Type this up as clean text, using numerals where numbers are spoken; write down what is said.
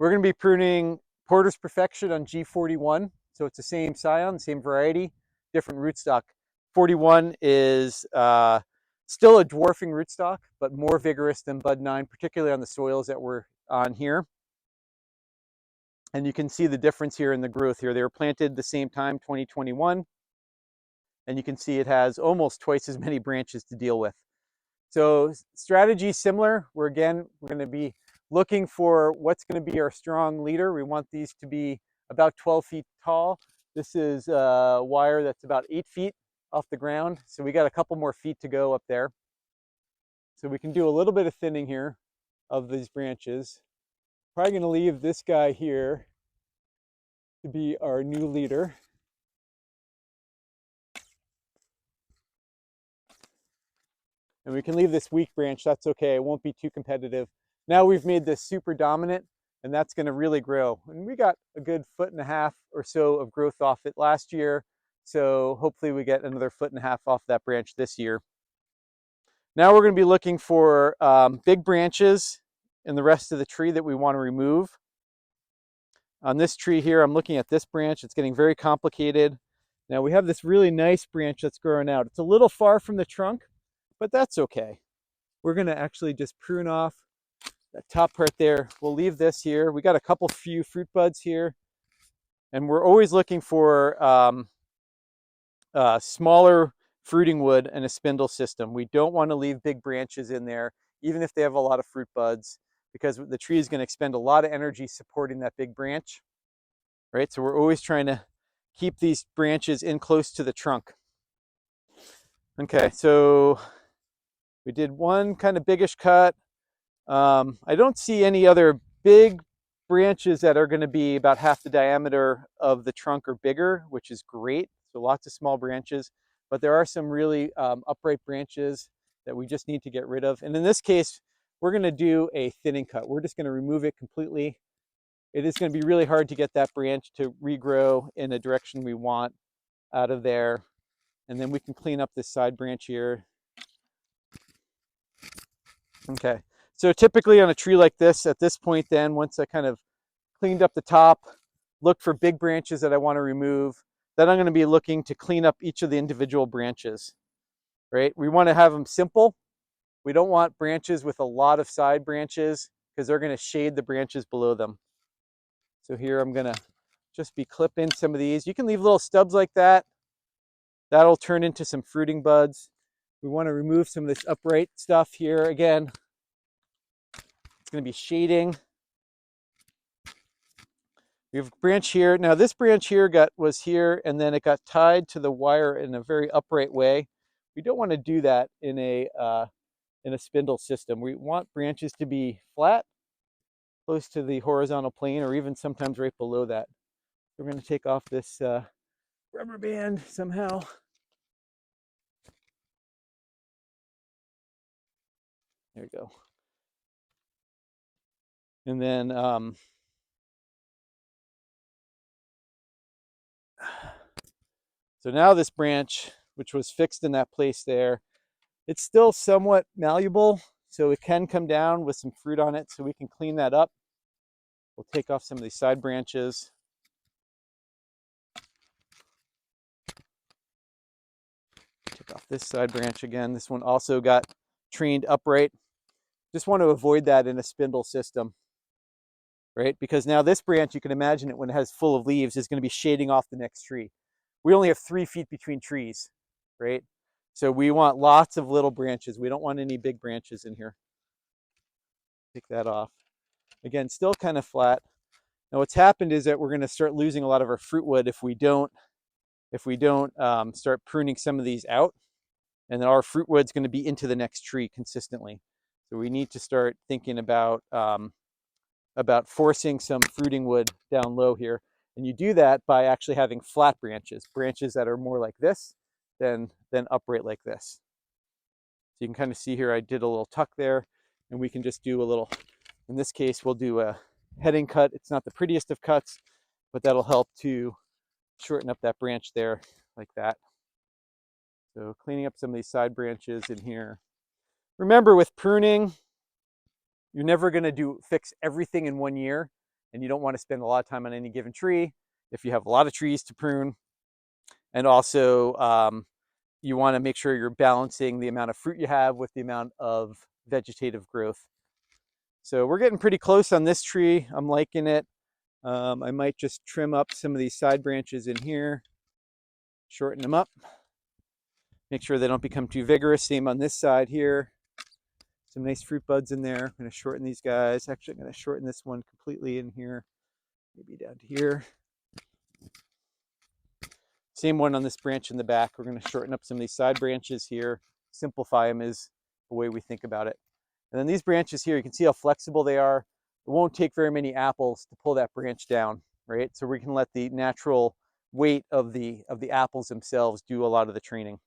We're going to be pruning Porter's Perfection on G.41. So it's the same scion, same variety, different rootstock. 41 is still a dwarfing rootstock, but more vigorous than Bud 9, particularly on the soils that we're on here. And you can see the difference here in the growth here. They were planted the same time, 2021. And you can see it has almost twice as many branches to deal with. So strategy similar. We're going to be looking for what's going to be our strong leader. We want these to be about 12 feet tall. This is a wire that's about 8 feet off the ground. So we got a couple more feet to go up there. So we can do a little bit of thinning here of these branches. Probably going to leave this guy here to be our new leader. And we can leave this weak branch, that's okay, it won't be too competitive. Now we've made this super dominant, and that's gonna really grow. And we got a good 1.5 feet or so of growth off it last year, so hopefully we get another 1.5 feet off that branch this year. Now we're gonna be looking for big branches in the rest of the tree that we wanna remove. On this tree here, I'm looking at this branch, it's getting very complicated. Now we have this really nice branch that's growing out. It's a little far from the trunk, but that's okay. We're gonna actually just prune off that top part there. We'll leave this here. We got a few fruit buds here, and we're always looking for smaller fruiting wood and a spindle system. We don't want to leave big branches in there, even if they have a lot of fruit buds, because the tree is going to expend a lot of energy supporting that big branch, right? So we're always trying to keep these branches in close to the trunk. Okay, so we did one kind of biggish cut. I don't see any other big branches that are going to be about half the diameter of the trunk or bigger, which is great. So lots of small branches, but there are some really upright branches that we just need to get rid of. And in this case, we're going to do a thinning cut. We're just going to remove it completely. It is going to be really hard to get that branch to regrow in a direction we want out of there. And then we can clean up this side branch here. Okay, so typically on a tree like this, at this point then, once I kind of cleaned up the top, look for big branches that I want to remove, then I'm going to be looking to clean up each of the individual branches, right? We want to have them simple. We don't want branches with a lot of side branches because they're going to shade the branches below them. So here I'm going to just be clipping some of these. You can leave little stubs like that. That'll turn into some fruiting buds. We want to remove some of this upright stuff here. Again, it's going to be shading. We have a branch here. Now this branch here was here, and then it got tied to the wire in a very upright way. We don't want to do that in a spindle system. We want branches to be flat, close to the horizontal plane, or even sometimes right below that. We're going to take off this rubber band somehow. There we go. And then so now this branch, which was fixed in that place there, it's still somewhat malleable, so it can come down with some fruit on it, so we can clean that up. We'll take off some of these side branches. Take off this side branch again. This one also got trained upright. Just want to avoid that in a spindle system, right? Because now this branch, you can imagine it when it has full of leaves, is going to be shading off the next tree. We only have 3 feet between trees, right? So we want lots of little branches. We don't want any big branches in here. Take that off. Again, still kind of flat. Now what's happened is that we're going to start losing a lot of our fruit wood if we don't start pruning some of these out, and then our fruit wood's going to be into the next tree consistently. So we need to start thinking about forcing some fruiting wood down low here. And you do that by actually having flat branches that are more like this than upright like this. So you can kind of see here I did a little tuck there, and we can just do a little, in this case we'll do a heading cut. It's not the prettiest of cuts, but that'll help to shorten up that branch there like that. So cleaning up some of these side branches in here. Remember, with pruning, you're never going to fix everything in 1 year. and you don't want to spend a lot of time on any given tree if you have a lot of trees to prune. And also, you want to make sure you're balancing the amount of fruit you have with the amount of vegetative growth. So we're getting pretty close on this tree. I'm liking it. I might just trim up some of these side branches in here, shorten them up, make sure they don't become too vigorous. Same on this side here. Some nice fruit buds in there. I'm going to shorten these guys. Actually, I'm going to shorten this one completely in here, maybe down to here. Same one on this branch in the back. We're going to shorten up some of these side branches here. Simplify them is the way we think about it. And then these branches here, you can see how flexible they are. It won't take very many apples to pull that branch down, right? So we can let the natural weight of the apples themselves do a lot of the training.